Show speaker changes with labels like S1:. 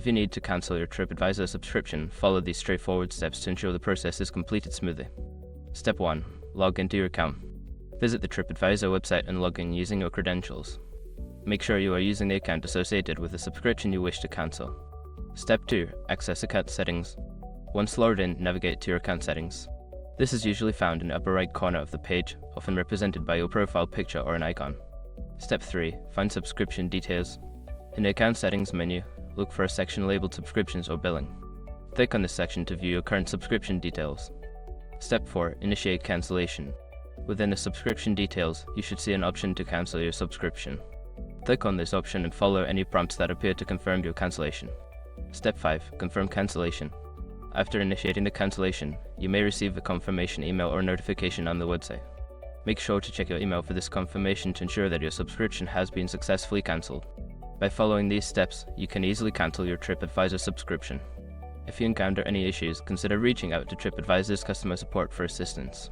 S1: If you need to cancel your TripAdvisor subscription, follow these straightforward steps to ensure the process is completed smoothly. Step 1. Log into your account. Visit the TripAdvisor website and log in using your credentials. Make sure you are using the account associated with the subscription you wish to cancel. Step 2. Access account settings. Once logged in, navigate to your account settings. This is usually found in the upper right corner of the page, often represented by your profile picture or an icon. Step 3. Find subscription details. In the account settings menu, look for a section labeled subscriptions or billing. Click on this section to view your current subscription details. Step 4. Initiate cancellation. Within the subscription details, you should see an option to cancel your subscription. Click on this option and follow any prompts that appear to confirm your cancellation. Step 5. Confirm cancellation. After initiating the cancellation, you may receive a confirmation email or notification on the website. Make sure to check your email for this confirmation to ensure that your subscription has been successfully cancelled. By following these steps, you can easily cancel your TripAdvisor subscription. If you encounter any issues, consider reaching out to TripAdvisor's customer support for assistance.